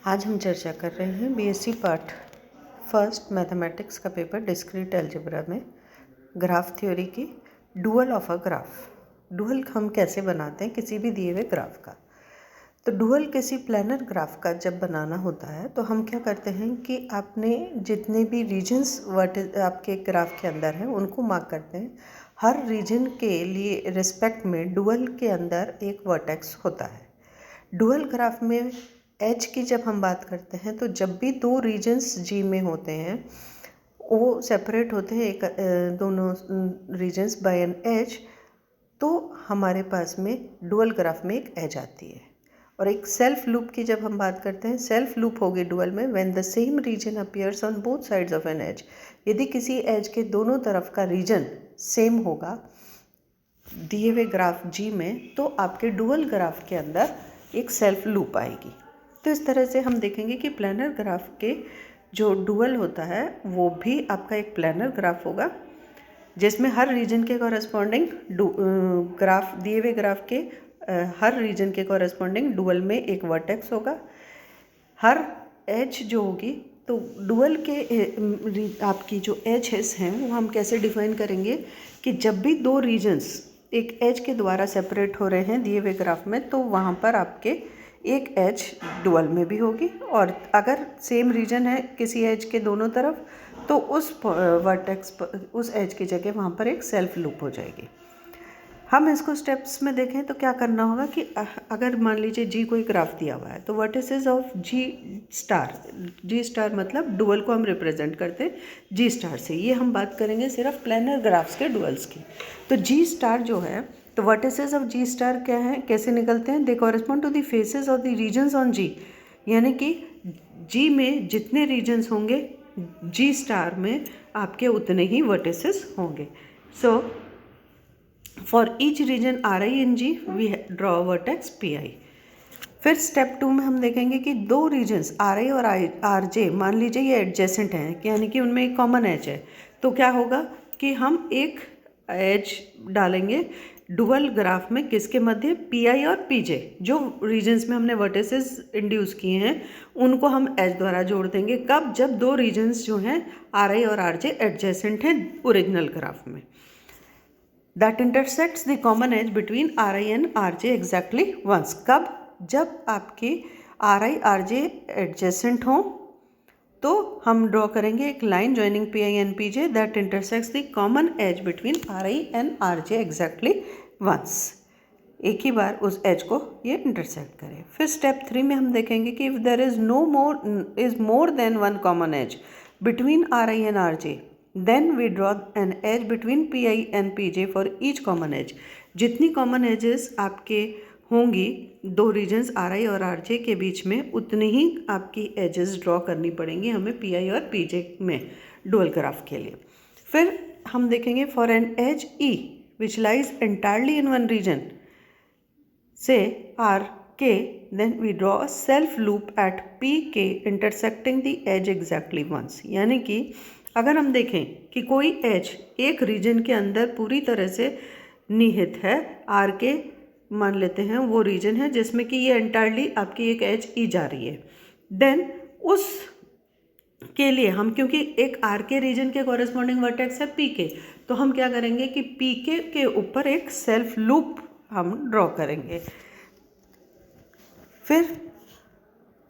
आज हम चर्चा कर रहे हैं बीएससी पार्ट फर्स्ट मैथमेटिक्स का पेपर डिस्क्रीट अलजेब्रा में ग्राफ थ्योरी की dual of a graph. Dual हम कैसे बनाते हैं किसी भी दिए हुए ग्राफ का। तो डुअल किसी प्लानर ग्राफ का जब बनाना होता है तो हम क्या करते हैं कि आपने जितने भी रीजन्स आपके ग्राफ के अंदर हैं उनको मार्क करते हैं। हर रीजन के लिए रिस्पेक्ट में डुअल के अंदर एक वर्टेक्स होता है। डुअल ग्राफ में एज की जब हम बात करते हैं तो जब भी दो रीजन्स जी में होते हैं वो सेपरेट होते हैं एक दोनों रीजन्स बाय एन एज, तो हमारे पास में डुअल ग्राफ में एक एज आती है। और एक सेल्फ लूप की जब हम बात करते हैं, सेल्फ लूप होगी डुअल में when the same region appears on both sides of an edge. यदि किसी एज के दोनों तरफ का रीजन सेम होगा दिए हुए ग्राफ जी में तो आपके डुअल ग्राफ के अंदर एक सेल्फ लूप आएगी। तो इस तरह से हम देखेंगे कि प्लानर ग्राफ के जो डुअल होता है वो भी आपका एक प्लानर ग्राफ होगा जिसमें हर रीजन के कॉरस्पॉन्डिंग ग्राफ दिए हुए ग्राफ के हर रीजन के कॉरस्पॉन्डिंग डुअल में एक वर्टेक्स होगा। हर एज जो होगी तो डुअल के आपकी जो एजेस हैं वो हम कैसे डिफाइन करेंगे कि जब भी दो रीजन्स एक एज के द्वारा सेपरेट हो रहे हैं दिए हुए ग्राफ में तो वहाँ पर आपके एक एज डुअल में भी होगी, और अगर सेम रीजन है किसी एज के दोनों तरफ तो उस वर्टेक्स उस एज की जगह वहाँ पर एक सेल्फ लूप हो जाएगी। हम इसको स्टेप्स में देखें तो क्या करना होगा कि अगर मान लीजिए जी कोई ग्राफ दिया हुआ है तो वर्टिसेस ऑफ जी स्टार मतलब डुअल को हम रिप्रेजेंट करते हैं जी स्टार से। ये हम बात करेंगे सिर्फ प्लानर ग्राफ्स के डुअल्स की। तो जी स्टार जो है तो वर्टिसेस ऑफ जी स्टार क्या है, कैसे निकलते हैं, they correspond to the faces of the regions on G. यानी कि जी में जितने रीजन्स होंगे जी स्टार में आपके उतने ही वर्टिसेस होंगे। So for each region R I in G we draw vertex P I. फिर स्टेप 2 में हम देखेंगे कि दो रीजन्स आर आई और आर जे मान लीजिए ये एडजेसेंट हैं, यानी कि उनमें एक कॉमन एज है। तो क्या होगा कि हम एक एज डालेंगे डुअल ग्राफ में किसके मध्य, पी आई और पी जे। जो रीजन्स में हमने वर्टिसेस इंड्यूस किए हैं उनको हम एज द्वारा जोड़ देंगे। कब, जब दो रीजन्स जो हैं आर आई और आर जे एडजेसेंट हैं ओरिजिनल ग्राफ में। That intersects the common edge between R I and R J exactly once. कब, जब आपके R I R J adjacent हों तो हम ड्रॉ करेंगे एक line joining P I and P J that intersects the common edge between R I and R J exactly once. एक ही बार उस एज को ये इंटरसेक्ट करें। फिर स्टेप 3 में हम देखेंगे कि if there is more than one common edge between R I and R J then we draw an edge between P I and P J for each common edge. जितनी common edges आपके होंगी दो regions are I और R जे के बीच में उतनी ही आपकी edges draw करनी पड़ेंगी हमें पी आई और पी जे में डुअल ग्राफ के लिए। फिर हम देखेंगे for an edge E which lies entirely in one region, say R K, then we draw a self loop at P K intersecting the edge exactly once। यानी कि अगर हम देखें कि कोई एज एक रीजन के अंदर पूरी तरह से निहित है, R K मान लेते हैं वो रीजन है जिसमें कि ये एंटायरली आपकी एक एज ई जा रही है, देन उस के लिए हम, क्योंकि एक आर के रीजन के कॉरेस्पॉन्डिंग वर्टेक्स है पी के, तो हम क्या करेंगे कि पी के ऊपर एक सेल्फ लूप हम ड्रॉ करेंगे। फिर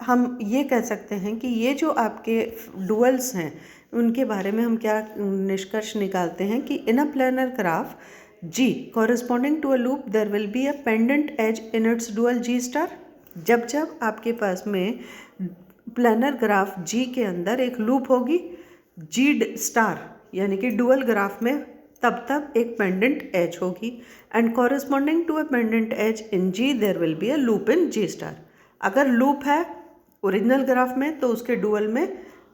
हम ये कह सकते हैं कि ये जो आपके डुअल्स हैं उनके बारे में हम क्या निष्कर्ष निकालते हैं कि in a planar graph G corresponding to a loop there will be a pendant edge in its dual G star. जब जब आपके पास में प्लानर ग्राफ जी के अंदर एक लूप होगी जी स्टार यानी कि डुअल ग्राफ में, तब तब एक पेंडेंट एज होगी and corresponding to a pendant edge in G there will be a loop in G star. अगर लूप है ओरिजिनल ग्राफ में तो उसके डुअल में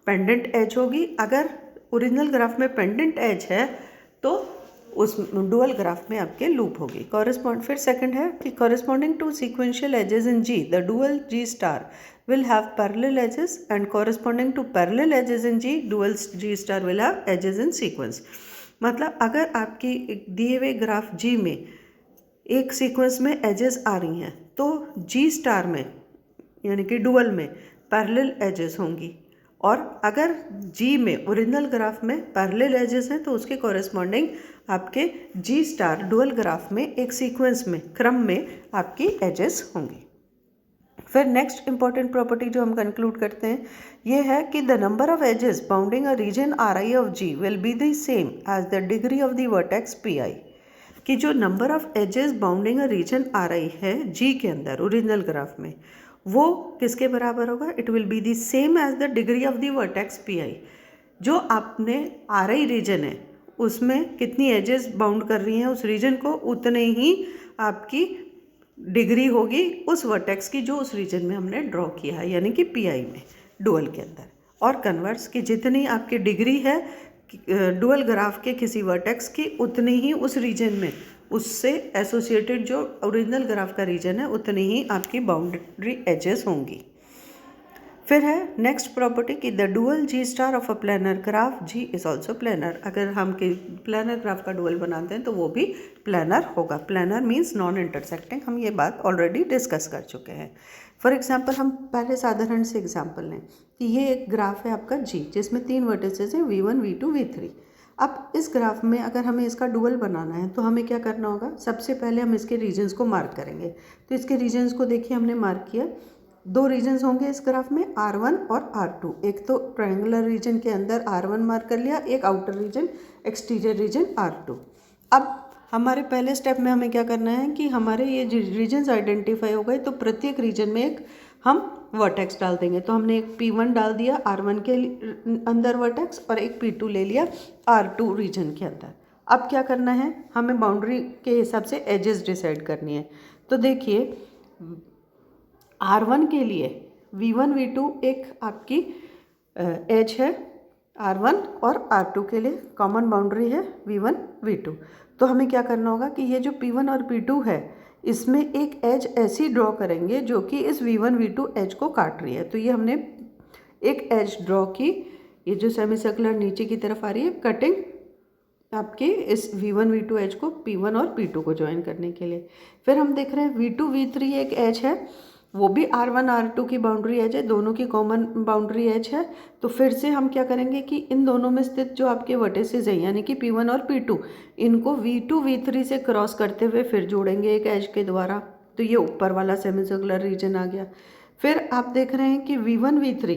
पेंडेंट एज होगी। अगर ओरिजिनल ग्राफ में पेंडेंट एज है तो उस डुअल ग्राफ में आपके लूप होगी। कॉरेस्पॉन्ड फिर सेकंड है कि corresponding to sequential edges in G the dual G star will have parallel edges and corresponding to parallel edges in G dual G star will have edges in sequence। मतलब अगर आपकी दिए हुए graph G में एक sequence में edges आ रही हैं तो G स्टार में यानी कि डुअल में पैरेलल एजेस होंगी, और अगर जी में ओरिजिनल ग्राफ में पैरेलल एजेस हैं तो उसके कॉरेस्पॉन्डिंग आपके जी स्टार डुअल ग्राफ में एक सीक्वेंस में क्रम में आपकी एजेस होंगी। फिर नेक्स्ट इंपॉर्टेंट प्रॉपर्टी जो हम कंक्लूड करते हैं ये है कि the number of edges bounding a region R I of G will be the same as the degree of the vertex P I, कि जो number of edges bounding a region R I है G के अंदर original graph में वो किसके बराबर होगा, it will be the same as the degree of the vertex P I. जो आपने आर आई रीजन है उसमें कितनी एजेस बाउंड कर रही हैं उस रीजन को, उतने ही आपकी डिग्री होगी उस वर्टेक्स की जो उस रीजन में हमने ड्रॉ किया है, यानी कि पी आई में डुअल के अंदर। और कन्वर्स की जितनी आपकी डिग्री है डुअल ग्राफ के किसी वर्टेक्स की उतनी ही उस रीजन में उससे एसोसिएटेड जो ओरिजिनल ग्राफ का रीजन है उतनी ही आपकी बाउंड्री एजेस होंगी। फिर है नेक्स्ट प्रॉपर्टी कि the dual G star of a planar graph G is also planar. अगर हम प्लानर ग्राफ का डुअल बनाते हैं तो वो भी प्लानर होगा। प्लानर मीन्स नॉन इंटरसेक्टिंग, हम ये बात ऑलरेडी डिस्कस कर चुके हैं। फॉर एग्जाम्पल हम पहले साधारण से एग्जाम्पल लें कि ये एक ग्राफ है आपका जी जिसमें 3 वर्टिसेस हैं V1 V2 V3। अब इस ग्राफ में अगर हमें इसका डुअल बनाना है तो हमें क्या करना होगा, सबसे पहले हम इसके रीजन्स को मार्क करेंगे। तो इसके रीजन्स को देखिए हमने मार्क किया, 2 रीजन्स होंगे इस ग्राफ में R1 और R2। एक तो ट्रायंगुलर रीजन के अंदर R1 मार्क कर लिया, एक outer reason exterior reason R2। अब हमारे पहले स्टेप में हमें क्या करना है कि हमारे ये रीजन्स आइडेंटिफाई हो गए तो प्रत्येक रीजन में एक हम वर्टेक्स डाल देंगे। तो हमने एक P1 डाल दिया R1 के अंदर वर्टेक्स और एक P2 ले लिया R2 रीजन के अंदर। अब क्या करना है, हमें बाउंड्री के हिसाब से एजेस डिसाइड करनी है। तो देखिए R1 के लिए V1 V2 एक आपकी एज है R1 और R2 के लिए कॉमन बाउंड्री है V1 V2। तो हमें क्या करना होगा कि ये जो P1 और P2 है इसमें एक एज ऐसी ड्रॉ करेंगे जो कि इस V1 V2 एज को काट रही है। तो ये हमने एक एज ड्रॉ की, ये जो सेमी सर्कुलर नीचे की तरफ आ रही है कटिंग आपके इस V1 V2 एज को P1 और P2 को ज्वाइन करने के लिए। फिर हम देख रहे हैं V2 V3 एक एज है, वो भी R1 R2 की बाउंड्री एज है, दोनों की कॉमन बाउंड्री एज है। तो फिर से हम क्या करेंगे कि इन दोनों में स्थित जो आपके वर्टिसेस हैं यानी कि P1 और P2 इनको V2 V3 से क्रॉस करते हुए फिर जोड़ेंगे एक एज के द्वारा। तो ये ऊपर वाला सेमी सर्कुलर रीजन आ गया। फिर आप देख रहे हैं कि V1 V3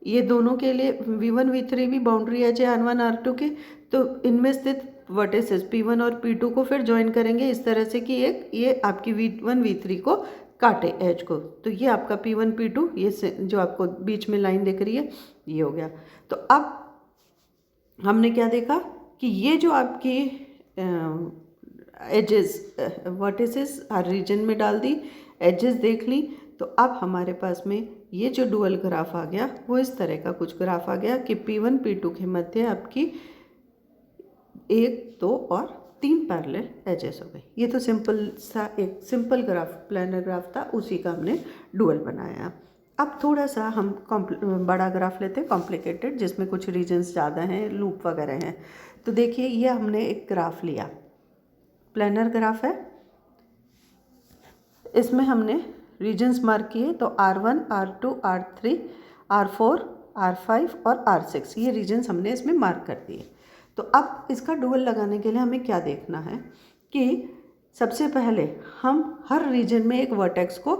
ये दोनों के लिए V1 V3 भी बाउंड्री एज है R1 R2 के। तो इनमें स्थित वर्टिसेस P1 और P2 को फिर ज्वाइन करेंगे इस तरह से कि एक ये आपकी V1 V3 को काटे एज को। तो ये आपका P1 P2 ये जो आपको बीच में लाइन दिख रही है ये हो गया। तो अब हमने क्या देखा कि ये जो आपकी एजेस वर्टिसेस हर रीजन में डाल दी, एजेस देख ली। तो अब हमारे पास में ये जो डुअल ग्राफ आ गया वो इस तरह का कुछ ग्राफ आ गया कि P1 P2 के मध्य आपकी 1 2 और 3 पैरेलल एजेस हो गई। ये तो सिंपल सा एक सिंपल ग्राफ प्लानर ग्राफ था, उसी का हमने डुअल बनाया। अब थोड़ा सा हम बड़ा ग्राफ लेते हैं कॉम्प्लिकेटेड, जिसमें कुछ रीजन्स ज़्यादा हैं, लूप वगैरह हैं। तो देखिए ये हमने एक ग्राफ लिया, प्लानर ग्राफ है, इसमें हमने रीजन्स मार्क किए। तो R1 R2 R3 R4 R5 और R6 ये रीजन्स हमने इसमें मार्क कर दिए। तो अब इसका डुअल लगाने के लिए हमें क्या देखना है कि सबसे पहले हम हर रीजन में एक वर्टेक्स को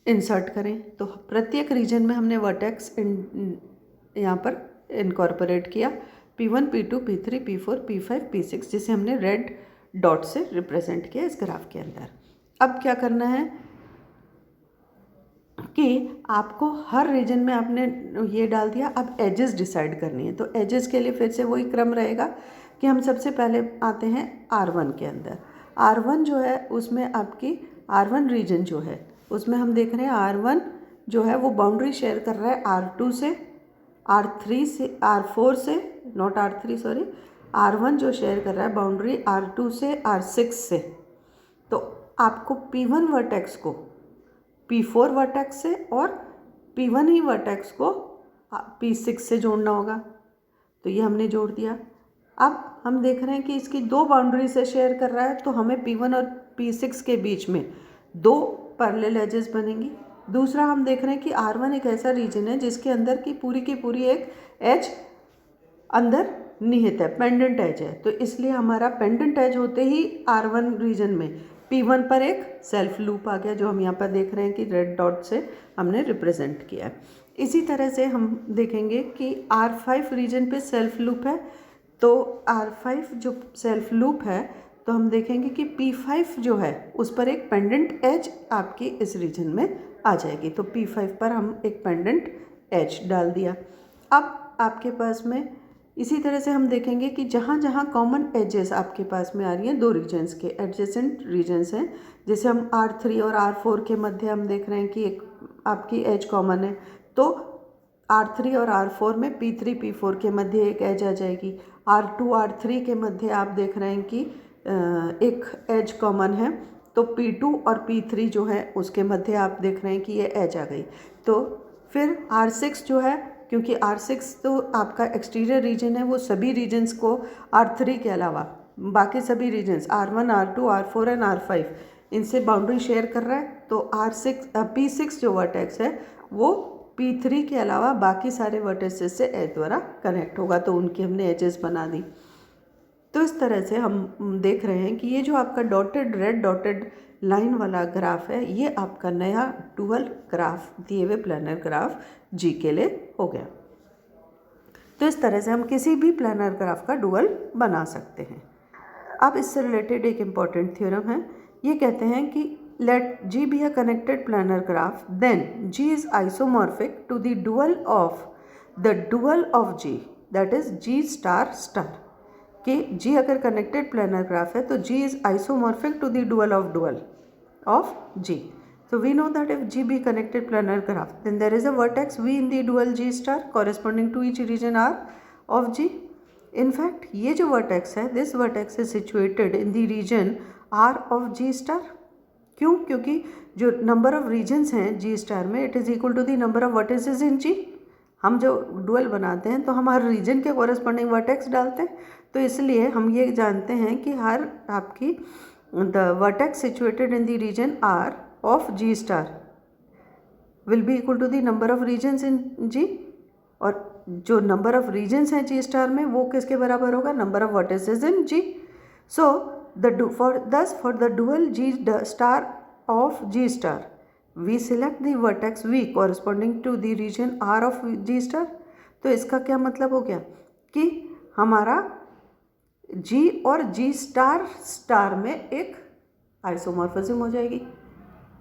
इंसर्ट करें। तो प्रत्येक रीजन में हमने वर्टेक्स यहाँ पर इनकॉर्पोरेट किया, P1 P2 P3 P4 P5 P6 जिसे हमने रेड डॉट से रिप्रेजेंट किया इस ग्राफ के अंदर। अब क्या करना है कि आपको हर रीजन में आपने ये डाल दिया, अब एजेस डिसाइड करनी है। तो एजेस के लिए फिर से वही क्रम रहेगा कि हम सबसे पहले आते हैं R1 के अंदर। R1 जो है उसमें आपकी R1 रीजन जो है उसमें हम देख रहे हैं R1 जो है वो बाउंड्री शेयर कर रहा है R2 से, R3 से, R4 से, नॉट R3 सॉरी, R1 जो शेयर कर रहा है बाउंड्री R2 से R6 से। तो आपको P1 वर्टेक्स को P4 वर्टेक्स से और P1 ही वर्टेक्स को P6 से जोड़ना होगा। तो ये हमने जोड़ दिया। अब हम देख रहे हैं कि इसकी 2 बाउंड्री से शेयर कर रहा है, तो हमें P1 और P6 के बीच में 2 पैरेलल एजेस बनेंगी। दूसरा हम देख रहे हैं कि R1 एक ऐसा रीजन है जिसके अंदर की पूरी एक एज अंदर निहित है, पेंडेंट एज है, तो इसलिए हमारा पेंडेंट एज होते ही R1 रीजन में P1 पर एक सेल्फ लूप आ गया, जो हम यहाँ पर देख रहे हैं कि रेड डॉट से हमने रिप्रेजेंट किया है। इसी तरह से हम देखेंगे कि R5 रीजन पे सेल्फ लूप है, तो R5 जो सेल्फ लूप है तो हम देखेंगे कि P5 जो है उस पर एक पेंडेंट एज आपकी इस रीजन में आ जाएगी, तो P5 पर हम एक पेंडेंट एज डाल दिया। अब आपके पास में इसी तरह से हम देखेंगे कि जहाँ जहाँ कॉमन एजेस आपके पास में आ रही हैं, दो रीजन्स के एडजेसेंट रीजन्स हैं, जैसे हम R3 और R4 के मध्य हम देख रहे हैं कि एक आपकी एज कॉमन है, तो R3 और R4 में P3 P4 के मध्य एक एज आ जाएगी। R2 R3 के मध्य आप देख रहे हैं कि एक एज कॉमन है, तो P2 और P3 जो है उसके मध्य आप देख रहे हैं कि ये एज आ गई। तो फिर R6 जो है, क्योंकि R6 तो आपका एक्सटीरियर रीजन है, वो सभी रीजन्स को R3 के अलावा बाकी सभी regions R1 R2 R4 and R5 इनसे बाउंड्री शेयर कर रहा है, तो P6 जो वर्टेक्स है वो P3 के अलावा बाकी सारे वर्टेक्सेस से एज द्वारा कनेक्ट होगा, तो उनकी हमने एजेस बना दी। तो इस तरह से हम देख रहे हैं कि ये जो आपका डॉटेड रेड डॉटेड लाइन वाला ग्राफ है, ये आपका नया डुअल ग्राफ दिए हुए प्लानर ग्राफ जी के लिए हो गया। तो इस तरह से हम किसी भी प्लानर ग्राफ का डुअल बना सकते हैं। अब इससे रिलेटेड एक इम्पॉर्टेंट थ्योरम है, ये कहते हैं कि let G be a connected planar graph, then G is isomorphic to the dual of G, that is G star star. कि G अगर कनेक्टेड प्लानर ग्राफ है तो G is isomorphic to the dual of G. So we know that if G be connected planar graph, then there is a vertex V in the dual G star corresponding to each region R of G. In fact, ये जो vertex है, this vertex is situated in the region R of G star. क्यों? क्योंकि जो number of regions हैं G star में, it is equal to the number of vertices in G. हम जो डुअल बनाते हैं तो हम हर रीजन के कॉरेस्पॉन्डिंग वर्टेक्स डालते हैं, तो इसलिए हम ये जानते हैं कि हर आपकी the vertex situated in the region R of G star will be equal to the number of regions in G, और जो नंबर ऑफ रीजन्स हैं जी स्टार में वो किसके बराबर होगा? Number of vertices in G. So for the dual G star of G star we select the vertex V corresponding to the region R of G star। तो इसका क्या मतलब हो गया कि हमारा G और G स्टार स्टार में एक आइसोमॉर्फिज्म हो जाएगी,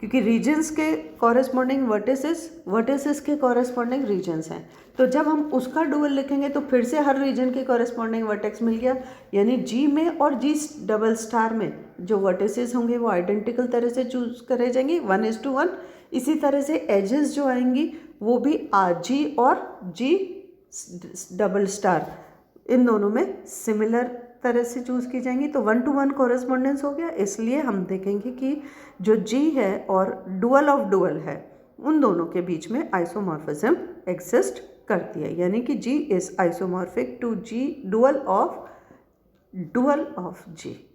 क्योंकि रीजन्स के कॉरेस्पॉन्डिंग वर्टिसेस के कॉरेस्पॉन्डिंग रीजन्स हैं, तो जब हम उसका डुअल लिखेंगे तो फिर से हर रीजन के कॉरेस्पॉन्डिंग वर्टेक्स मिल गया, यानी जी में और जी डबल स्टार में जो वर्टिसेस होंगे वो आइडेंटिकल तरह से चूज करे जाएंगे 1:1। इसी तरह से एजेस जो आएंगी वो भी जी और जी डबल स्टार इन दोनों में सिमिलर तरह से चूज़ की जाएंगी, तो 1:1 कॉरेस्पॉन्डेंस हो गया। इसलिए हम देखेंगे कि जो जी है और डुअल ऑफ डुअल है उन दोनों के बीच में आइसोमॉर्फिज्म एग्जिस्ट करती है, यानी कि G is isomorphic to G dual of ji.